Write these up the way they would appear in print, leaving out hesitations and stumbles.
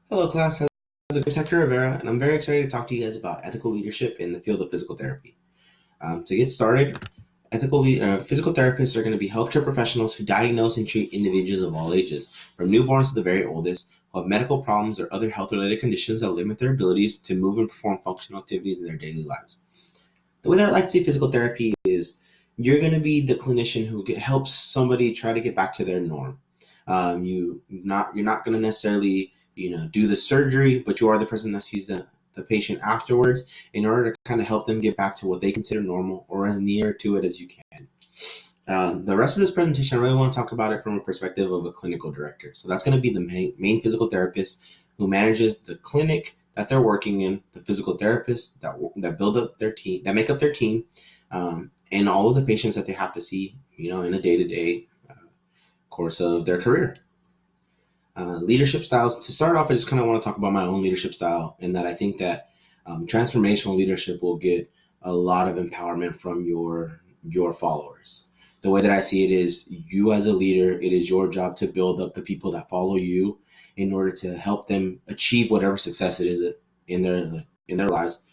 Hello, class. How's it going? I'm Hector Rivera, and I'm very excited to talk to you guys about ethical leadership in the field of physical therapy. To get started, physical therapists are going to be healthcare professionals who diagnose and treat individuals of all ages, from newborns to the very oldest, who have medical problems or other health-related conditions that limit their abilities to move and perform functional activities in their daily lives. The way that I like to see physical therapy is you're going to be the clinician who helps somebody try to get back to their norm. You're not going to necessarily do the surgery, but you are the person that sees the patient afterwards in order to kind of help them get back to what they consider normal or as near to it as you can. The rest of this presentation, I really want to talk about it from a perspective of a clinical director. So that's going to be the main physical therapist who manages the clinic that they're working in, the physical therapists that build up their team, that make up their team, and all of the patients that they have to see, in a day-to-day course of their career. Leadership styles. To start off, I just kind of want to talk about my own leadership style, and that I think that transformational leadership will get a lot of empowerment from your followers. The way that I see it is, you as a leader, it is your job to build up the people that follow you in order to help them achieve whatever success it is in their lives,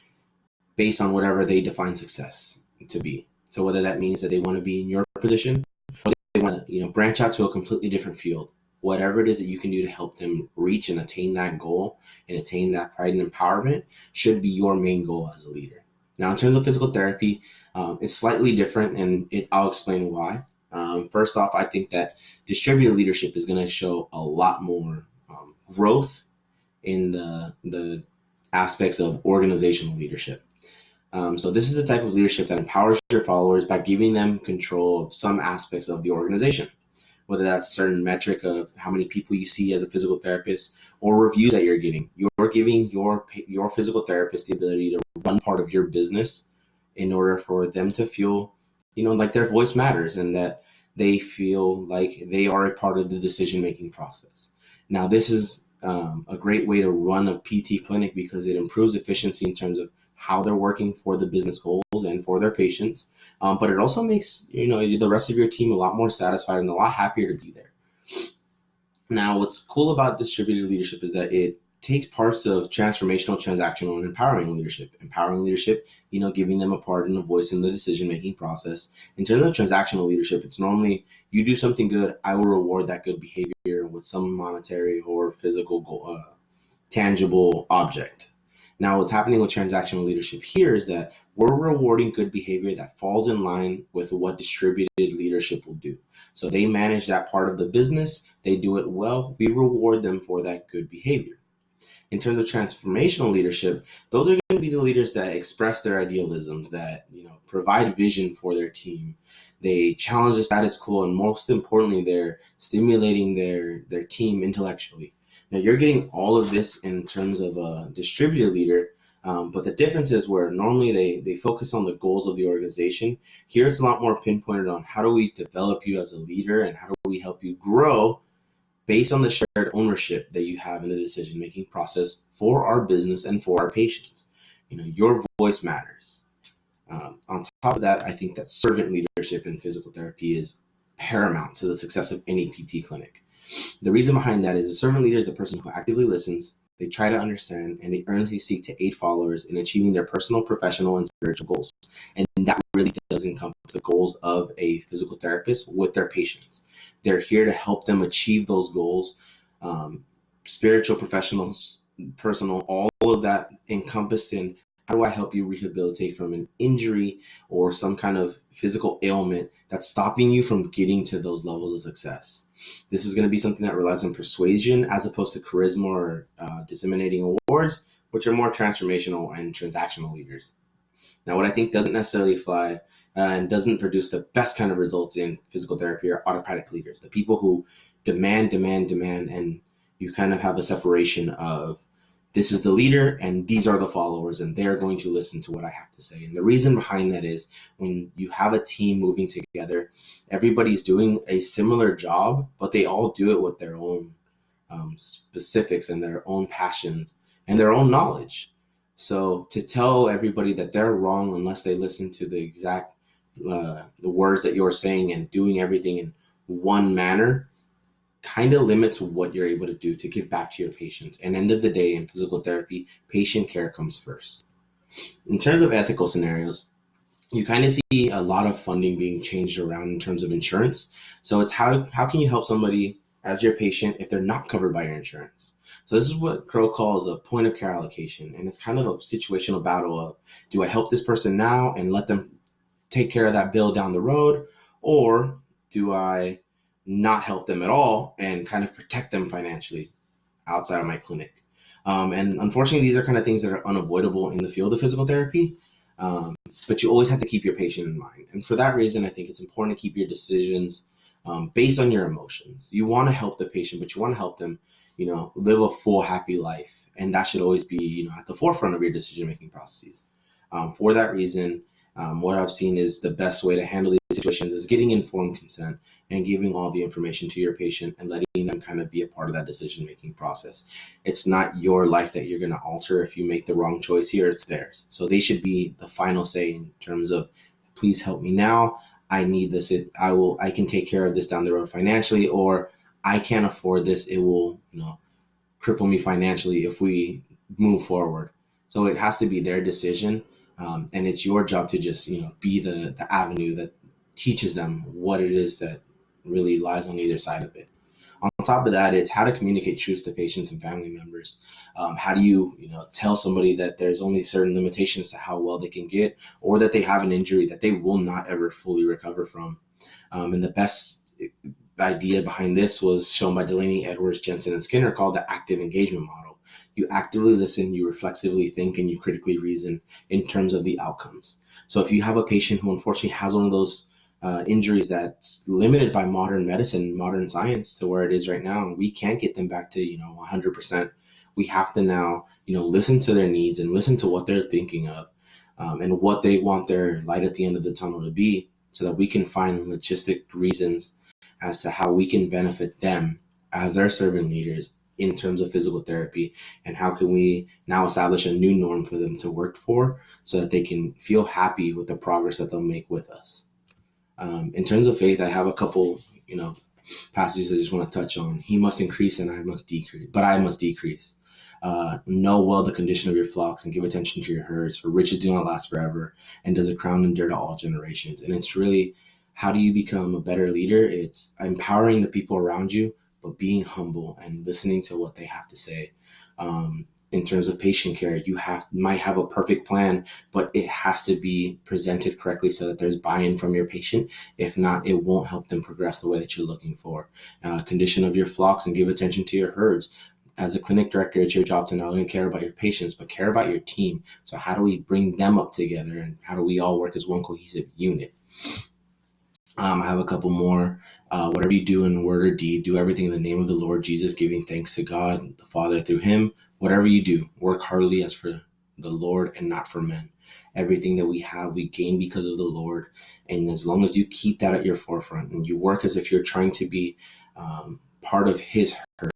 based on whatever they define success to be. So whether that means that they want to be in your position, or they want to branch out to a completely different field, whatever it is that you can do to help them reach and attain that goal and attain that pride and empowerment should be your main goal as a leader. Now, in terms of physical therapy, it's slightly different, and I'll explain why. First off, I think that distributed leadership is going to show a lot more growth in the aspects of organizational leadership. So this is a type of leadership that empowers your followers by giving them control of some aspects of the organization, whether that's a certain metric of how many people you see as a physical therapist or reviews that you're getting. You're giving your physical therapist the ability to run part of your business in order for them to feel, like their voice matters and that they feel like they are a part of the decision-making process. Now, this is a great way to run a PT clinic because it improves efficiency in terms of how they're working for the business goals and for their patients. But it also makes, the rest of your team a lot more satisfied and a lot happier to be there. Now, what's cool about distributed leadership is that it takes parts of transformational, transactional, and empowering leadership. Empowering leadership, giving them a part and a voice in the decision-making process. In terms of transactional leadership, it's normally you do something good, I will reward that good behavior with some monetary or physical goal, tangible object. Now, what's happening with transactional leadership here is that we're rewarding good behavior that falls in line with what distributed leadership will do. So they manage that part of the business, they do it well, we reward them for that good behavior. In terms of transformational leadership, those are going to be the leaders that express their idealisms, that provide vision for their team. They challenge the status quo, and most importantly, they're stimulating their team intellectually. Now, you're getting all of this in terms of a distributor leader, but the difference is where normally they focus on the goals of the organization. Here, it's a lot more pinpointed on how do we develop you as a leader and how do we help you grow based on the shared ownership that you have in the decision-making process for our business and for our patients. Your voice matters. On top of that, I think that servant leadership in physical therapy is paramount to the success of any PT clinic. The reason behind that is a servant leader is a person who actively listens, they try to understand, and they earnestly seek to aid followers in achieving their personal, professional, and spiritual goals. And that really does encompass the goals of a physical therapist with their patients. They're here to help them achieve those goals, spiritual, professional, personal, all of that encompassed in how do I help you rehabilitate from an injury or some kind of physical ailment that's stopping you from getting to those levels of success. This is going to be something that relies on persuasion as opposed to charisma or disseminating awards, which are more transformational and transactional leaders. Now, what I think doesn't necessarily fly and doesn't produce the best kind of results in physical therapy are autocratic leaders, the people who demand, and you kind of have a separation of this is the leader and these are the followers and they're going to listen to what I have to say. And the reason behind that is when you have a team moving together, everybody's doing a similar job, but they all do it with their own specifics and their own passions and their own knowledge. So to tell everybody that they're wrong unless they listen to the exact the words that you're saying and doing everything in one manner kind of limits what you're able to do to give back to your patients. And end of the day, in physical therapy, patient care comes first. In terms of ethical scenarios, you kind of see a lot of funding being changed around in terms of insurance. So it's how can you help somebody as your patient if they're not covered by your insurance? So this is what Crow calls a point of care allocation. And it's kind of a situational battle of, do I help this person now and let them take care of that bill down the road? Or do I not help them at all and kind of protect them financially outside of my clinic? And unfortunately, these are kind of things that are unavoidable in the field of physical therapy. But you always have to keep your patient in mind. And for that reason, I think it's important to keep your decisions based on your emotions. You want to help the patient, but you want to help them, live a full, happy life. And that should always be, at the forefront of your decision-making processes. For that reason, what I've seen is the best way to handle these situations is getting informed consent and giving all the information to your patient and letting them kind of be a part of that decision-making process. It's not your life that you're going to alter if you make the wrong choice here, it's theirs. So they should be the final say in terms of, please help me now. I need this. I can take care of this down the road financially, or I can't afford this. It will, cripple me financially if we move forward. So it has to be their decision. And it's your job to just, be the avenue that teaches them what it is that really lies on either side of it. On top of that, it's how to communicate truths to patients and family members. How do you, tell somebody that there's only certain limitations to how well they can get, or that they have an injury that they will not ever fully recover from. And the best idea behind this was shown by Delaney, Edwards, Jensen, and Skinner, called the active engagement model. You actively listen, you reflexively think, and you critically reason in terms of the outcomes. So if you have a patient who unfortunately has one of those injuries that's limited by modern medicine, modern science to where it is right now, and we can't get them back to, 100%, we have to now, listen to their needs and listen to what they're thinking of and what they want their light at the end of the tunnel to be, so that we can find logistic reasons as to how we can benefit them as their servant leaders in terms of physical therapy, and how can we now establish a new norm for them to work for so that they can feel happy with the progress that they'll make with us. In terms of faith, I have a couple, passages I just want to touch on. He must increase and I must decrease. Know well the condition of your flocks and give attention to your herds, for riches do not last forever, and does a crown endure to all generations. And it's really, how do you become a better leader? It's empowering the people around you, but being humble and listening to what they have to say. In terms of patient care, you might have a perfect plan, but it has to be presented correctly so that there's buy-in from your patient. If not, it won't help them progress the way that you're looking for. Condition of your flocks and give attention to your herds. As a clinic director, it's your job to not only care about your patients, but care about your team. So how do we bring them up together, and how do we all work as one cohesive unit? I have a couple more. Whatever you do in word or deed, do everything in the name of the Lord Jesus, giving thanks to God the Father through him. Whatever you do, work heartily as for the Lord and not for men. Everything that we have, we gain because of the Lord. And as long as you keep that at your forefront and you work as if you're trying to be part of his herd,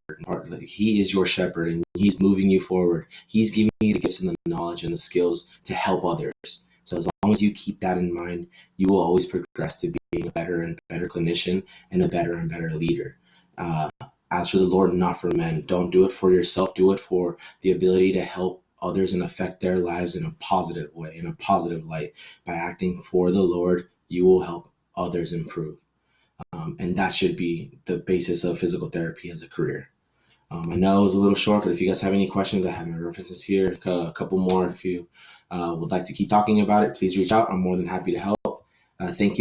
he is your shepherd and he's moving you forward. He's giving you the gifts and the knowledge and the skills to help others. So as long as you keep that in mind, you will always progress to being a better and better clinician and a better and better leader. As for the Lord, not for men. Don't do it for yourself. Do it for the ability to help others and affect their lives in a positive way, in a positive light. By acting for the Lord, you will help others improve. And that should be the basis of physical therapy as a career. I know it was a little short, but if you guys have any questions, I have my references here, a couple more. If you would like to keep talking about it, please reach out. I'm more than happy to help. Thank you